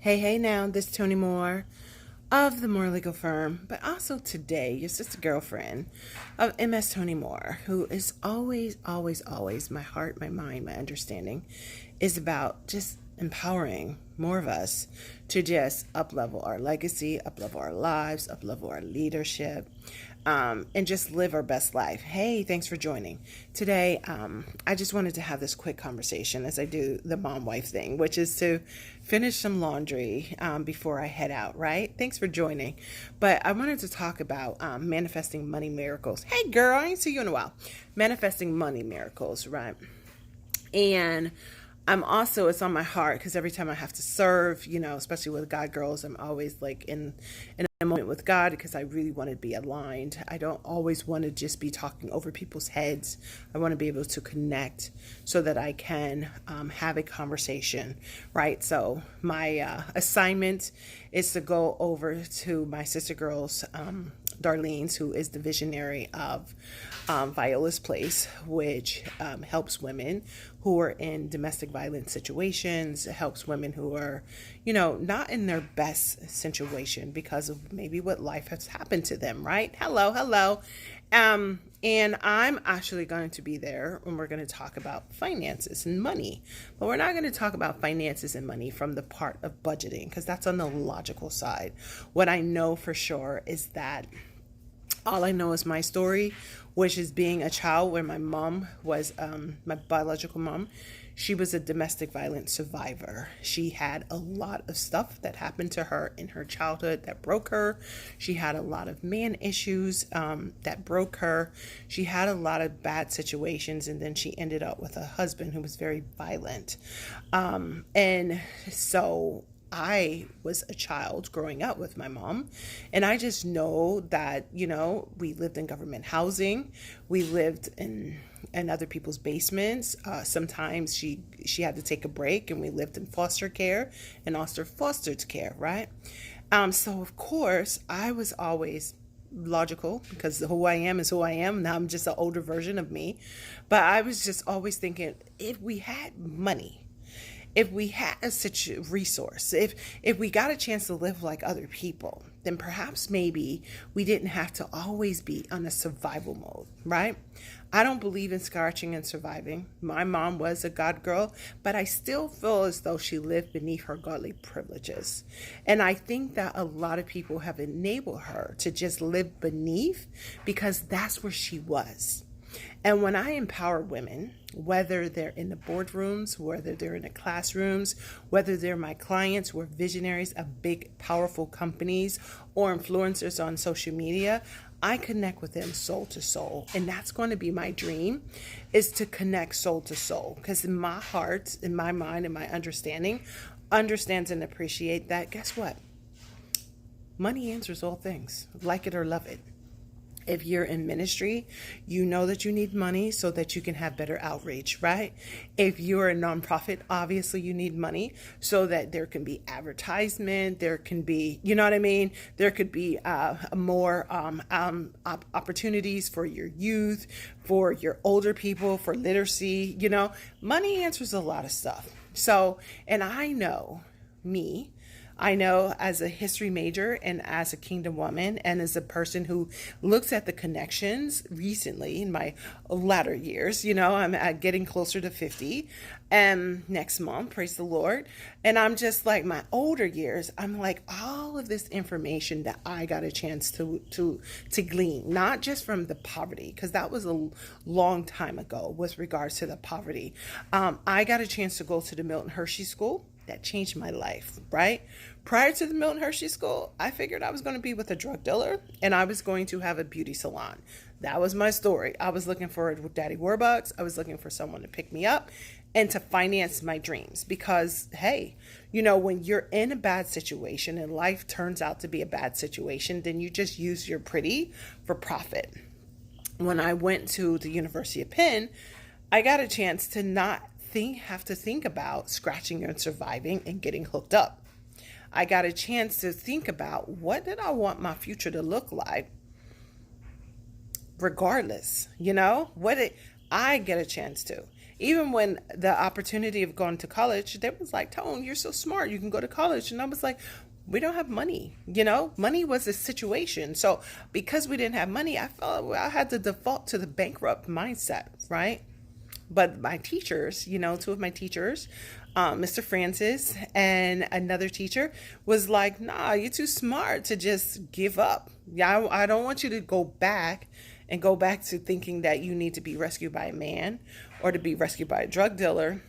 Hey now, this is Tony Moore of the Moore Legal Firm, but also today, your sister girlfriend of MS Tony Moore, who is always my heart, my mind, my understanding is about just empowering more of us to just up-level our legacy, up-level our lives, up-level our leadership, and just live our best life. Hey, thanks for joining. Today, I just wanted to have this quick conversation as I do the mom-wife thing, which is to finish some laundry before I head out, right? Thanks for joining. But I wanted to talk about manifesting money miracles. Hey, girl, I ain't seen you in a while. Manifesting money miracles, right? And it's on my heart because every time I have to serve, especially with God girls, I'm always like in a moment with God because I really want to be aligned. I don't always want to just be talking over people's heads. I want to be able to connect so that I can have a conversation, right? So my assignment is to go over to my sister girls, Darlene's, who is the visionary of Viola's Place, which helps women who are in domestic violence situations. It helps women who are, not in their best situation because of maybe what life has happened to them, right? Hello. And I'm actually going to be there when we're going to talk about finances and money. But we're not going to talk about finances and money from the part of budgeting because that's on the logical side. What I know for sure is that all I know is my story, which is being a child where my mom was, my biological mom, she was a domestic violence survivor. She had a lot of stuff that happened to her in her childhood that broke her. She had a lot of man issues that broke her. She had a lot of bad situations, and then she ended up with a husband who was very violent. And so I was a child growing up with my mom, and I just know that, we lived in government housing. We lived in other people's basements. Sometimes she had to take a break, and we lived in foster care and also fostered care, right? So of course I was always logical because who I am is who I am. Now I'm just an older version of me, but I was just always thinking, if we had money, if we had a resource, if we got a chance to live like other people, then perhaps maybe we didn't have to always be on a survival mode, right? I don't believe in scratching and surviving. My mom was a God girl, but I still feel as though she lived beneath her godly privileges. And I think that a lot of people have enabled her to just live beneath because that's where she was. And when I empower women, whether they're in the boardrooms, whether they're in the classrooms, whether they're my clients who are visionaries of big, powerful companies or influencers on social media, I connect with them soul to soul. And that's going to be my dream, is to connect soul to soul. Because in my heart, in my mind, in my understanding, understands and appreciate that, guess what? Money answers all things, like it or love it. If you're in ministry, you know that you need money so that you can have better outreach, right? If you're a nonprofit, obviously you need money so that there can be advertisement, there can be, there could be more opportunities for your youth, for your older people, for literacy, money answers a lot of stuff. So, and I know as a history major and as a kingdom woman and as a person who looks at the connections recently in my latter years, I'm getting closer to 50 next month, praise the Lord. And I'm just like my older years, I'm like all of this information that I got a chance to glean, not just from the poverty, because that was a long time ago with regards to the poverty. I got a chance to go to the Milton Hershey School. That changed my life, right? Prior to the Milton Hershey School, I figured I was going to be with a drug dealer and I was going to have a beauty salon. That was my story. I was looking for Daddy Warbucks. I was looking for someone to pick me up and to finance my dreams because, hey, when you're in a bad situation and life turns out to be a bad situation, then you just use your pretty for profit. When I went to the University of Penn, I got a chance to not have to think about scratching and surviving and getting hooked up. I got a chance to think about what did I want my future to look like regardless, what did I get a chance to. Even when the opportunity of going to college, they was like, Tone, you're so smart. You can go to college. And I was like, we don't have money. Money was a situation. So because we didn't have money, I felt I had to default to the bankrupt mindset, right? But my teachers, two of my teachers, Mr. Francis and another teacher, was like, nah, you're too smart to just give up. Yeah, I don't want you to go back to thinking that you need to be rescued by a man or to be rescued by a drug dealer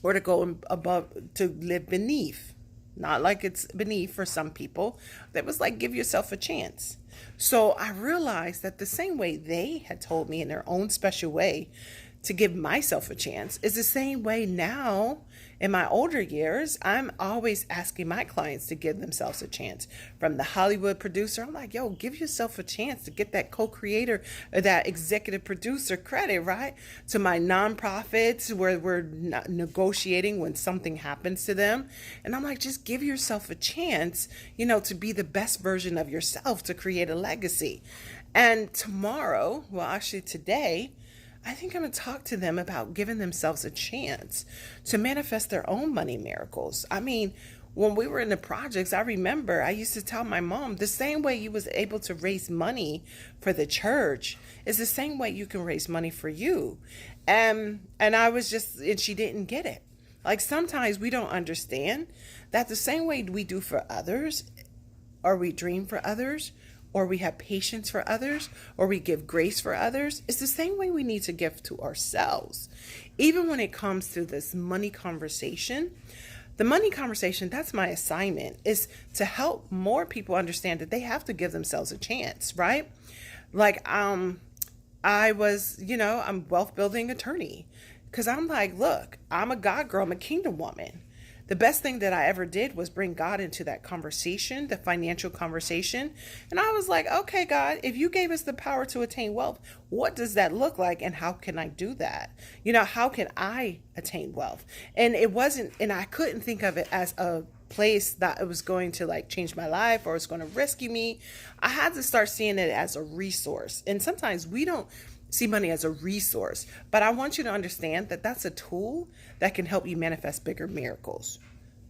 or to go above, to live beneath. Not like it's beneath for some people. That was like, give yourself a chance. So I realized that the same way they had told me in their own special way to give myself a chance is the same way now in my older years. I'm always asking my clients to give themselves a chance. From the Hollywood producer, I'm like, yo, give yourself a chance to get that co-creator or that executive producer credit, right? To my nonprofits where we're negotiating when something happens to them. And I'm like, just give yourself a chance, to be the best version of yourself, to create a legacy. And tomorrow, well, actually today, I think I'm going to talk to them about giving themselves a chance to manifest their own money miracles. I mean, when we were in the projects, I remember I used to tell my mom, the same way you was able to raise money for the church is the same way you can raise money for you. And she didn't get it. Like sometimes we don't understand that the same way we do for others, or we dream for others, or we have patience for others, or we give grace for others, it's the same way we need to give to ourselves. Even when it comes to this money conversation, that's my assignment, is to help more people understand that they have to give themselves a chance, right? Like, I'm wealth building attorney, because I'm like, look, I'm a God girl, I'm a kingdom woman. The best thing that I ever did was bring God into that conversation, the financial conversation. And I was like, okay, God, if you gave us the power to attain wealth, what does that look like? And how can I do that? How can I attain wealth? And I couldn't think of it as a place that it was going to like change my life or it's going to rescue me. I had to start seeing it as a resource. And sometimes we don't see money as a resource, but I want you to understand that that's a tool that can help you manifest bigger miracles.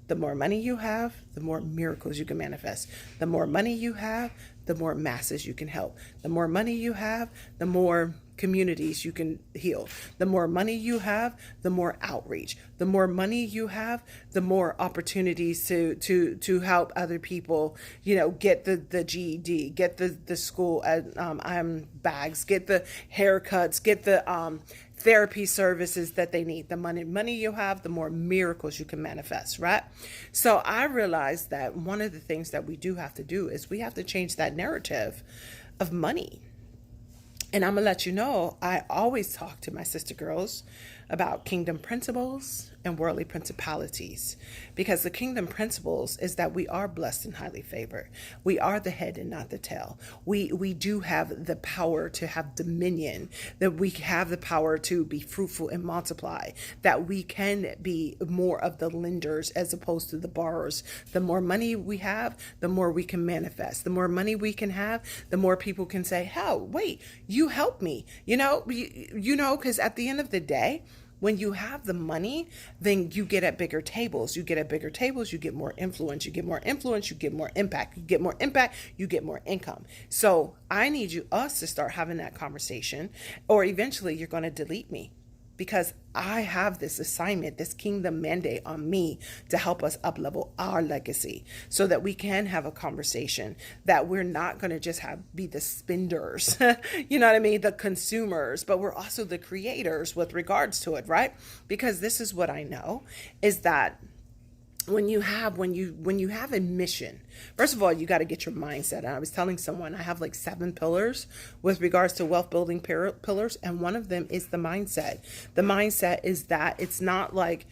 The more money you have, the more miracles you can manifest. The more money you have, the more masses you can help. The more money you have, the more communities you can heal. The more money you have, the more outreach. The more money you have, the more opportunities to help other people, get the GED, get the school bags, get the haircuts, get the therapy services that they need. The money you have, the more miracles you can manifest, right? So I realized that one of the things that we do have to do is we have to change that narrative of money. And I'm going to let you know, I always talk to my sister girls about kingdom principles and worldly principalities, because the kingdom principles is that we are blessed and highly favored. We are the head and not the tail. We do have the power to have dominion, that we have the power to be fruitful and multiply, that we can be more of the lenders as opposed to the borrowers. The more money we have, the more we can manifest. The more money we can have, the more people can say, hell, wait, you helped me, because at the end of the day, when you have the money, then you get at bigger tables. You get at bigger tables, you get more influence. You get more influence, you get more impact. You get more impact, you get more income. So I need us to start having that conversation, or eventually you're going to delete me, because I have this assignment, this kingdom mandate on me to help us up-level our legacy so that we can have a conversation, that we're not going to just be the spenders, the consumers, but we're also the creators with regards to it, right? Because this is what I know is that when you have a mission, first of all, you got to get your mindset. And I was telling someone I have like 7 pillars with regards to wealth building pillars. And one of them is the mindset. The mindset is that it's not like,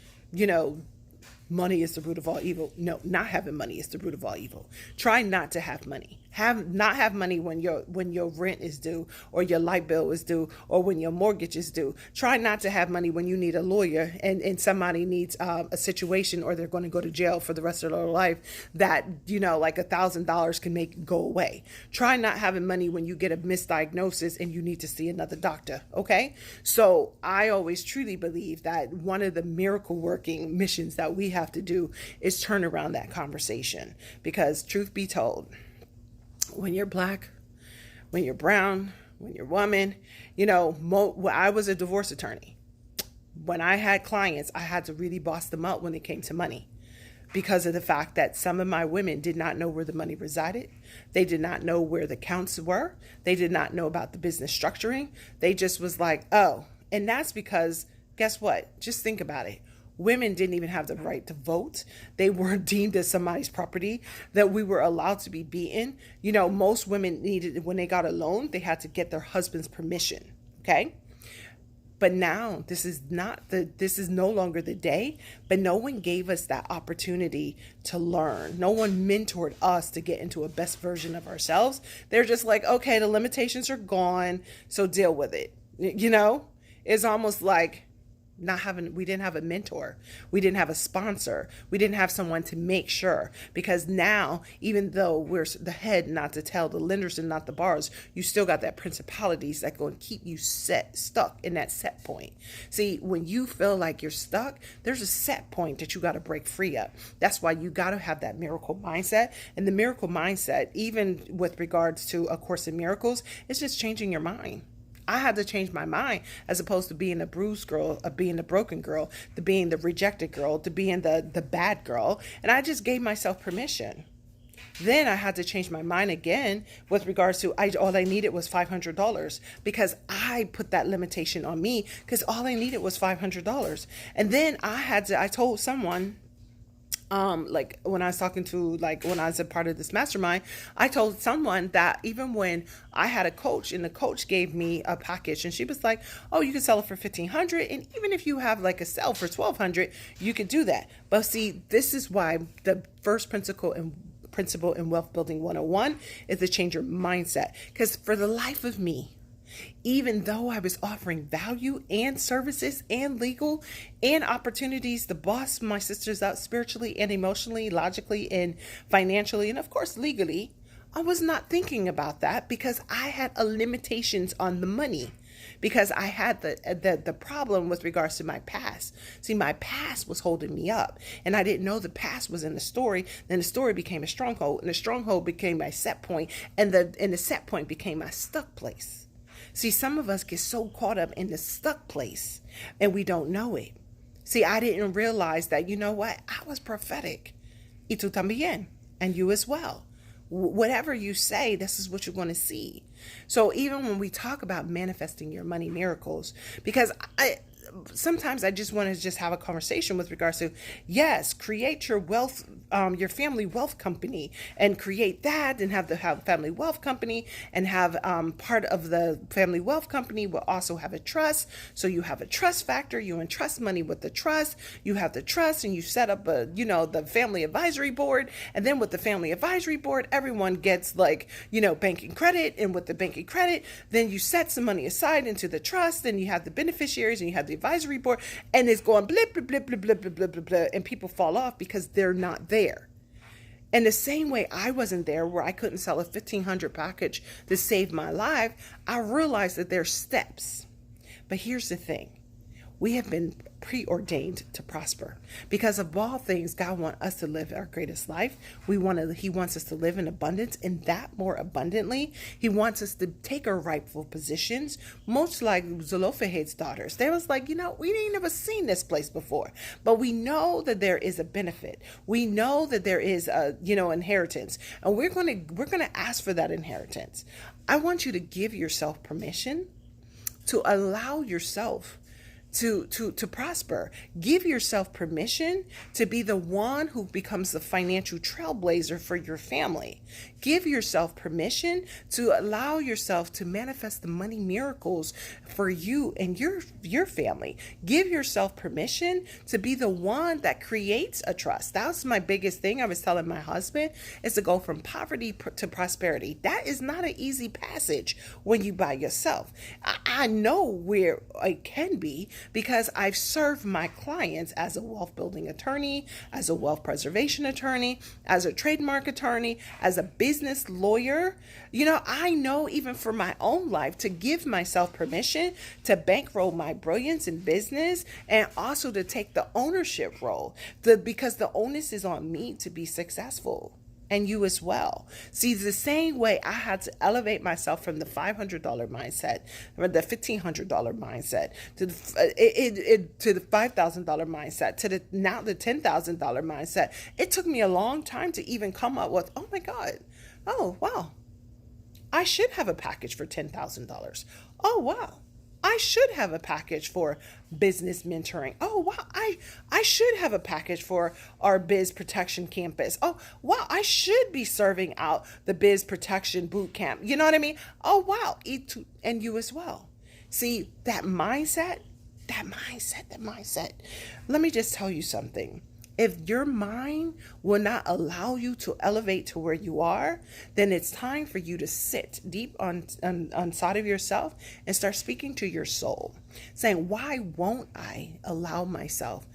money is the root of all evil. No, not having money is the root of all evil. Try not to have money. Not have money when your rent is due, or your light bill is due, or when your mortgage is due. Try not to have money when you need a lawyer and somebody needs a situation, or they're going to go to jail for the rest of their life that, like $1,000 can make go away. Try not having money when you get a misdiagnosis and you need to see another doctor. Okay. So I always truly believe that one of the miracle working missions that we have to do is turn around that conversation, because truth be told, when you're black, when you're brown, when you're woman, I was a divorce attorney. When I had clients, I had to really boss them up when it came to money, because of the fact that some of my women did not know where the money resided. They did not know where the accounts were. They did not know about the business structuring. They just was like, oh, and that's because, guess what? Just think about it. Women didn't even have the right to vote. They weren't deemed as somebody's property, that we were allowed to be beaten. Most women needed, when they got a loan, they had to get their husband's permission. Okay. But now this is no longer the day, but no one gave us that opportunity to learn. No one mentored us to get into a best version of ourselves. They're just like, okay, the limitations are gone, so deal with it. It's almost like we didn't have a mentor. We didn't have a sponsor. We didn't have someone to make sure, because now, even though we're the head not to tail, the lenders and not the borrowers, you still got that principalities that going to keep you stuck in that set point. See, when you feel like you're stuck, there's a set point that you got to break free of. That's why you got to have that miracle mindset. And the miracle mindset, even with regards to A Course in Miracles, it's just changing your mind. I had to change my mind, as opposed to being a bruised girl, of being the broken girl, to being the rejected girl, to being the bad girl. And I just gave myself permission. Then I had to change my mind again with regards to all I needed was $500, because I put that limitation on me, because all I needed was $500. And then I told someone, like when I was talking to, like when I was a part of this mastermind, I told someone that even when I had a coach and the coach gave me a package, and she was like, oh, you can sell it for $1,500. And even if you have like a sell for $1,200, you could do that. But see, this is why the first principle in Wealth Building 101 is to change your mindset. Because for the life of me, even though I was offering value and services and legal and opportunities to boss my sisters out spiritually and emotionally, logically and financially, and of course legally, I was not thinking about that, because I had limitations on the money, because I had the problem with regards to my past. See, my past was holding me up, and I didn't know the past was in the story. Then the story became a stronghold, and the stronghold became my set point, and the set point became my stuck place. See, some of us get so caught up in the stuck place and we don't know it. See, I didn't realize that, what? I was prophetic. Y tú también. And you as well. Whatever you say, this is what you're going to see. So even when we talk about manifesting your money miracles, because sometimes I just want to just have a conversation with regards to, yes, create your wealth, your family wealth company, and create that, and have family wealth company, and have part of the family wealth company will also have a trust. So you have a trust factor, you entrust money with the trust, you have the trust, and you set up the family advisory board. And then with the family advisory board, everyone gets banking credit. And with the banking credit, then you set some money aside into the trust, and you have the beneficiaries, and you have the advisory board, and it's going blip, blip, blip, blip, blip, blip, blip, blip, blip, and people fall off because they're not there. And the same way I wasn't there, where I couldn't sell a $1,500 package to save my life, I realized that there's steps. But here's the thing. We have been preordained to prosper, because of all things, God wants us to live our greatest life. He wants us to live in abundance, and that more abundantly. He wants us to take our rightful positions, much like Zelophehad's daughters. They was like, we ain't never seen this place before, but we know that there is a benefit. We know that there is a, inheritance, and we're going to ask for that inheritance. I want you to give yourself permission to allow yourself to prosper. Give yourself permission to be the one who becomes the financial trailblazer for your family. Give yourself permission to allow yourself to manifest the money miracles for you and your family. Give yourself permission to be the one that creates a trust. That's my biggest thing. I was telling my husband is to go from poverty to prosperity. That is not an easy passage when you by yourself. I know where it can be because I've served my clients as a wealth building attorney, as a wealth preservation attorney, as a trademark attorney, as a business lawyer. I know even for my own life to give myself permission to bankroll my brilliance in business and also to take the ownership role because the onus is on me to be successful. And you as well. See, the same way I had to elevate myself from the $500 mindset or the $1,500 mindset to the $5,000 mindset to now the $10,000 mindset. It took me a long time to even come up with, oh my God, oh wow, I should have a package for $10,000. Oh wow, I should have a package for business mentoring. Oh, wow. I should have a package for our biz protection campus. Oh, wow. I should be serving out the biz protection boot camp. You know what I mean? Oh, wow. And you as well. See, that mindset. Let me just tell you something. If your mind will not allow you to elevate to where you are, then it's time for you to sit deep on side of yourself and start speaking to your soul, saying, why won't I allow myself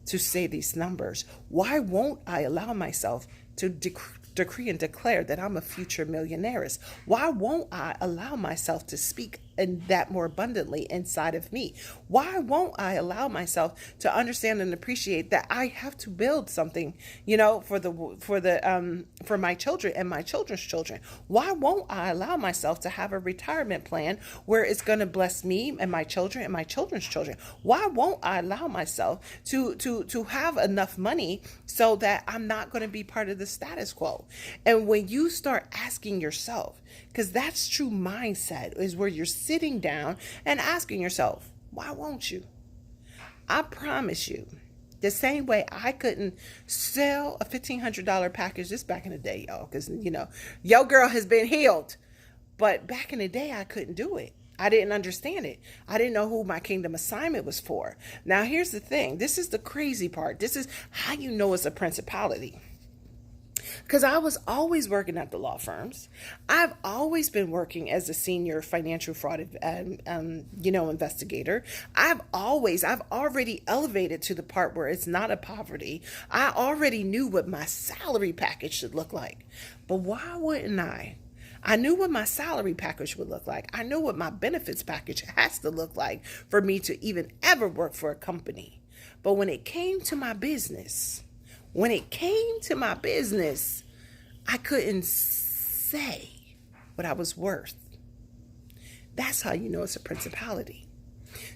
to say these numbers? Why won't I allow myself to decree and declare that I'm a future millionaire? Why won't I allow myself to speak and that more abundantly inside of me? Why won't I allow myself to understand and appreciate that I have to build something, for my children and my children's children? Why won't I allow myself to have a retirement plan where it's going to bless me and my children and my children's children? Why won't I allow myself to have enough money so that I'm not going to be part of the status quo? And when you start asking yourself, because that's true mindset, is where you're sitting down and asking yourself, why won't you? I promise you, the same way I couldn't sell a $1,500 package just back in the day, y'all, because, your girl has been healed. But back in the day, I couldn't do it. I didn't understand it. I didn't know who my kingdom assignment was for. Now, here's the thing. This is the crazy part. This is how you know it's a principality. Because I was always working at the law firms. I've always been working as a senior financial fraud, investigator. I've already elevated to the part where it's not a poverty. I already knew what my salary package should look like. But why wouldn't I? I knew what my salary package would look like. I knew what my benefits package has to look like for me to even ever work for a company. But when it came to my business, I couldn't say what I was worth. That's how you know it's a principality.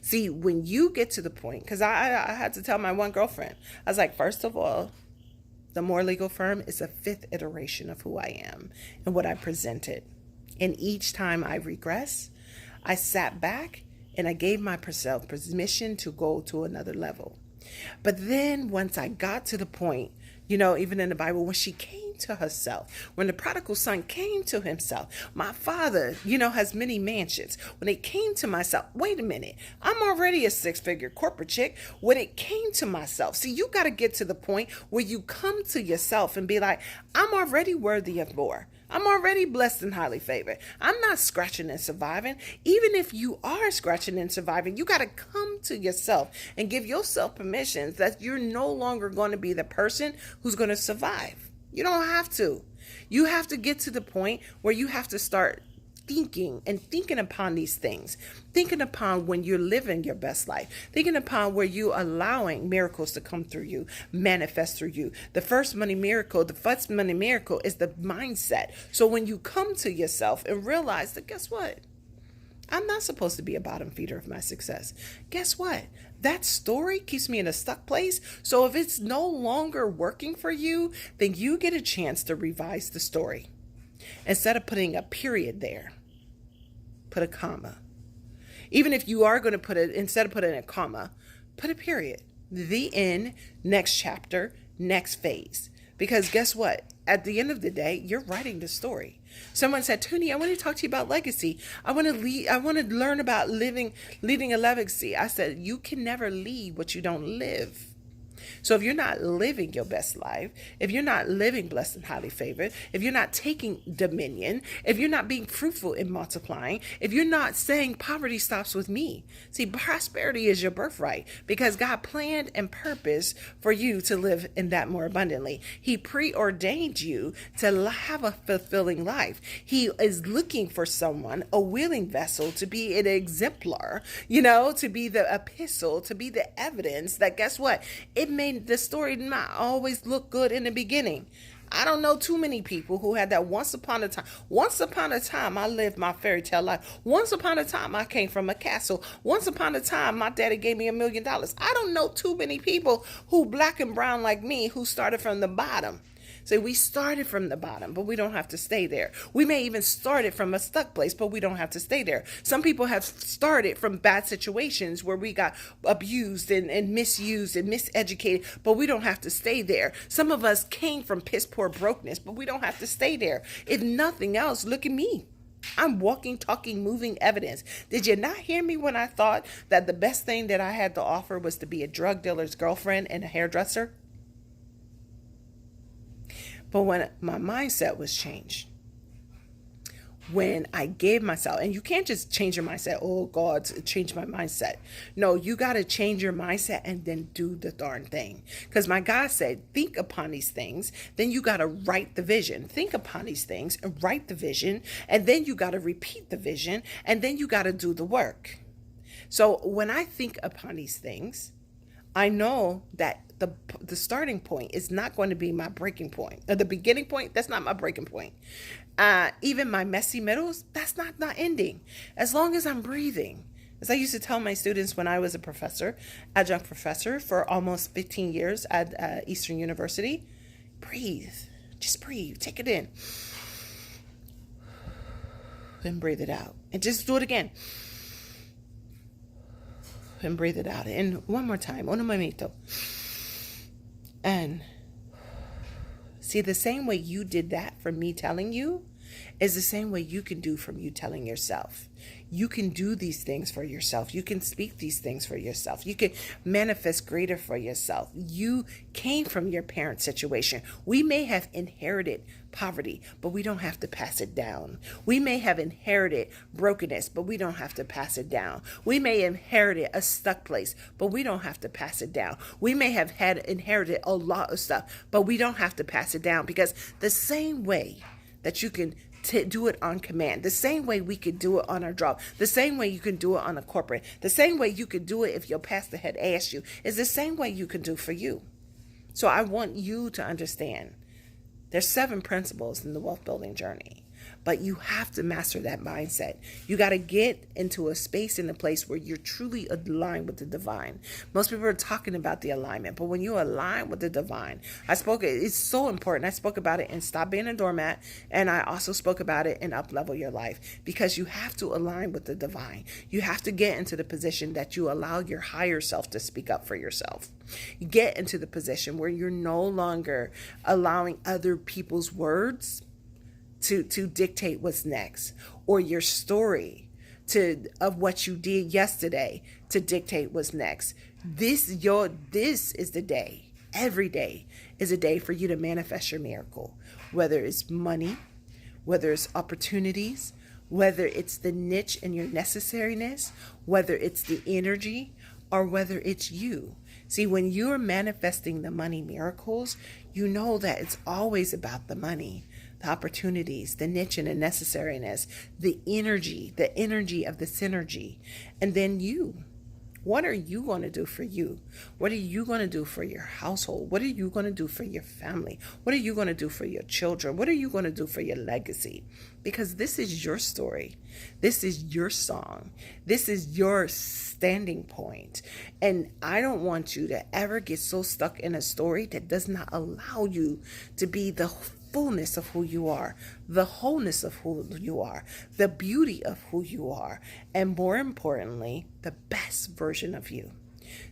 See, when you get to the point, because I had to tell my one girlfriend, I was like, first of all, the More Legal Firm is a fifth iteration of who I am and what I presented. And each time I regress, I sat back and I gave myself permission to go to another level. But then once I got to the point, even in the Bible, when she came to herself, when the prodigal son came to himself, my father, has many mansions. When it came to myself, wait a minute, I'm already a 6-figure corporate chick. When it came to myself, see, you got to get to the point where you come to yourself and be like, I'm already worthy of more. I'm already blessed and highly favored. I'm not scratching and surviving. Even if you are scratching and surviving, you got to come to yourself and give yourself permission that you're no longer going to be the person who's going to survive. You don't have to. You have to get to the point where you have to start thinking upon these things, thinking upon when you're living your best life, thinking upon where you're allowing miracles to come through you, manifest through you. The first money miracle is the mindset. So when you come to yourself and realize that, guess what? I'm not supposed to be a bottom feeder of my success. Guess what? That story keeps me in a stuck place. So if it's no longer working for you, then you get a chance to revise the story. Instead of putting a period there, put a comma. Even if you are going to instead of putting a comma, Put a period. The end, next chapter, next phase. Because guess what? At the end of the day, you're writing the story. Someone said, Tony, I want to talk to you about legacy. I want to lead, I want to learn about leading a legacy. I said, you can never lead what you don't live. So if you're not living your best life, if you're not living blessed and highly favored, if you're not taking dominion, if you're not being fruitful in multiplying, if you're not saying poverty stops with me. See, prosperity is your birthright because God planned and purposed for you to live in that more abundantly. He preordained you to have a fulfilling life. He is looking for someone, a willing vessel, to be an exemplar, to be the epistle, to be the evidence that guess what? It may the story not always look good in the beginning. I don't know too many people who had that once upon a time. Once upon a time, I lived my fairy tale life. Once upon a time, I came from a castle. Once upon a time, my daddy gave me $1 million. I don't know too many people who black and brown like me who started from the bottom. So we started from the bottom, but we don't have to stay there. We may even start it from a stuck place, but we don't have to stay there. Some people have started from bad situations where we got abused and misused and miseducated, but we don't have to stay there. Some of us came from piss poor brokenness, but we don't have to stay there. If nothing else, look at me. I'm walking, talking, moving evidence. Did you not hear me when I thought that the best thing that I had to offer was to be a drug dealer's girlfriend and a hairdresser? But when my mindset was changed, when I gave myself, and you can't just change your mindset, oh God, change my mindset. No, you got to change your mindset and then do the darn thing. Because my God said, think upon these things, then you got to write the vision. Think upon these things and write the vision, and then you got to repeat the vision, and then you got to do the work. So when I think upon these things, I know that the starting point is not going to be my breaking point. The beginning point, that's not my breaking point. Even my messy middles, that's not ending. As long as I'm breathing. As I used to tell my students when I was a professor, adjunct professor for almost 15 years at Eastern University, breathe. Just breathe. Take it in. Then breathe it out. And just do it again. And breathe it out. And one more time. Uno momento. And see, the same way you did that from me telling you is the same way you can do from you telling yourself. You can do these things for yourself. You can speak these things for yourself. You can manifest greater for yourself. You came from your parents' situation. We may have inherited poverty, but we don't have to pass it down. We may have inherited brokenness, but we don't have to pass it down. We may have inherited a stuck place, but we don't have to pass it down. We may have inherited a lot of stuff, but we don't have to pass it down, because the same way that you can do it on command, the same way we could do it on our job, the same way you can do it on a corporate, the same way you could do it if your pastor had asked you, is the same way you can do for you. So I want you to understand there's 7 principles in the wealth building journey. But you have to master that mindset. You got to get into a space and a place where you're truly aligned with the divine. Most people are talking about the alignment, but when you align with the divine, it's so important. I spoke about it in Stop Being a Doormat, and I also spoke about it in Up Level Your Life, because you have to align with the divine. You have to get into the position that you allow your higher self to speak up for yourself. You get into the position where you're no longer allowing other people's words to dictate what's next, or your story of what you did yesterday to dictate what's next. This is the day. Every day is a day for you to manifest your miracle, whether it's money, whether it's opportunities, whether it's the niche and your necessariness, whether it's the energy, or whether it's you. See, when you're manifesting the money miracles, you know that it's always about the money, the opportunities, the niche and the necessariness, the energy of the synergy. And then you. What are you going to do for you? What are you going to do for your household? What are you going to do for your family? What are you going to do for your children? What are you going to do for your legacy? Because this is your story. This is your song. This is your standing point. And I don't want you to ever get so stuck in a story that does not allow you to be the fullness of who you are, the wholeness of who you are, the beauty of who you are, and more importantly, the best version of you.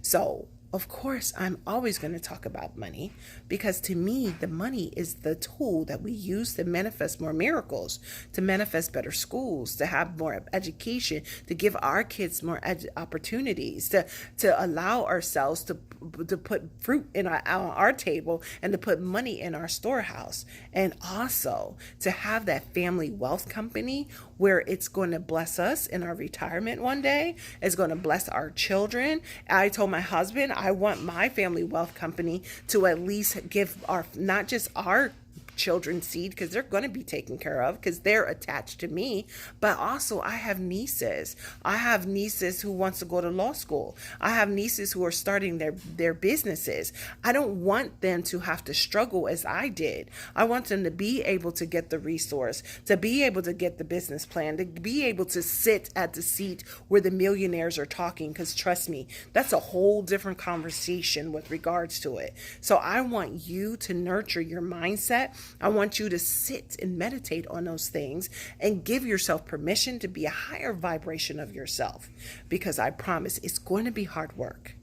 So, of course, I'm always going to talk about money because to me, the money is the tool that we use to manifest more miracles, to manifest better schools, to have more education, to give our kids more opportunities, to allow ourselves to put fruit in our table and to put money in our storehouse. And also to have that family wealth company where it's going to bless us in our retirement one day. It's going to bless our children. I told my husband I want my family wealth company to at least give our, not just our children's seed, because they're going to be taken care of because they're attached to me, but also I have nieces. I have nieces who wants to go to law school. I have nieces who are starting their businesses. I don't want them to have to struggle as I did. I want them to be able to get the resource, to be able to get the business plan, to be able to sit at the seat where the millionaires are talking, because trust me, that's a whole different conversation with regards to it. So I want you to nurture your mindset. I want you to sit and meditate on those things and give yourself permission to be a higher vibration of yourself, because I promise it's going to be hard work.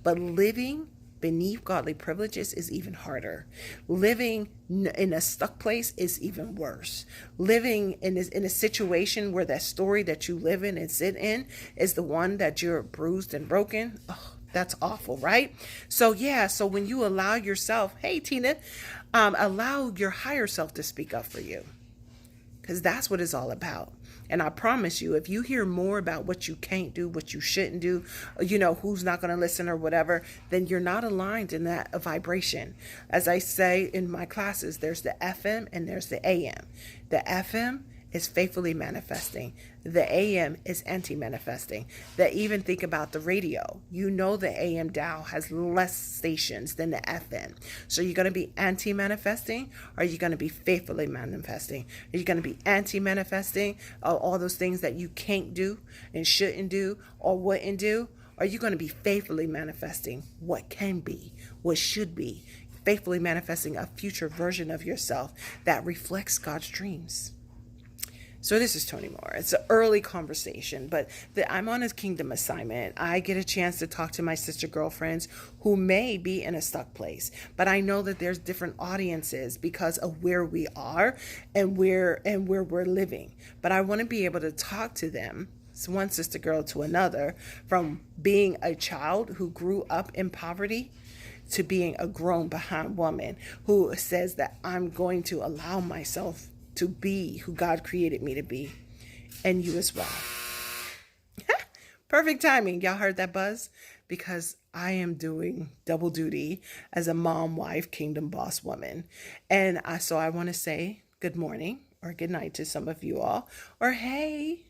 But living beneath godly privileges is even harder. Living in a stuck place is even worse. Living in a situation where that story that you live in and sit in is the one that you're bruised and broken. Oh, that's awful, right? So yeah, so when you allow yourself, hey Tina, allow your higher self to speak up for you, because that's what it's all about. And I promise you, if you hear more about what you can't do, what you shouldn't do, who's not going to listen or whatever, then you're not aligned in that vibration. As I say in my classes, there's the FM and there's the AM. The FM is faithfully manifesting. The AM is anti-manifesting. That even think about the radio. The AM dial has less stations than the FM. So you're going to be anti-manifesting, or are you going to be faithfully manifesting? Are you going to be anti-manifesting all those things that you can't do and shouldn't do or wouldn't do? Or are you going to be faithfully manifesting what can be, what should be, faithfully manifesting a future version of yourself that reflects God's dreams? So this is Tony Moore. It's an early conversation, but I'm on a kingdom assignment. I get a chance to talk to my sister girlfriends who may be in a stuck place, but I know that there's different audiences because of where we are and where we're living. But I want to be able to talk to them, one sister girl to another, from being a child who grew up in poverty to being a grown behind woman who says that I'm going to allow myself to be who God created me to be, and you as well. Perfect timing. Y'all heard that buzz? Because I am doing double duty as a mom, wife, kingdom boss woman. And so I want to say good morning or good night to some of you all, or hey,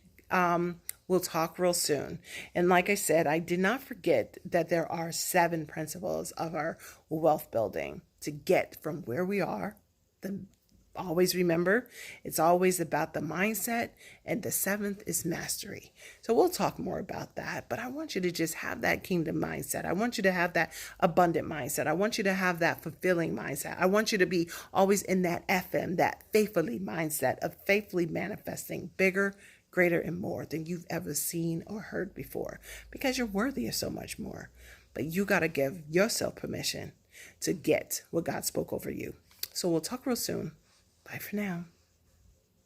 we'll talk real soon. And like I said, I did not forget that there are 7 principles of our wealth building to get from where we are. Always remember, it's always about the mindset, and the 7th is mastery. So we'll talk more about that, but I want you to just have that kingdom mindset. I want you to have that abundant mindset. I want you to have that fulfilling mindset. I want you to be always in that FM, that faithfully mindset of faithfully manifesting bigger, greater, and more than you've ever seen or heard before, because you're worthy of so much more. But you got to give yourself permission to get what God spoke over you. So we'll talk real soon. Bye for now.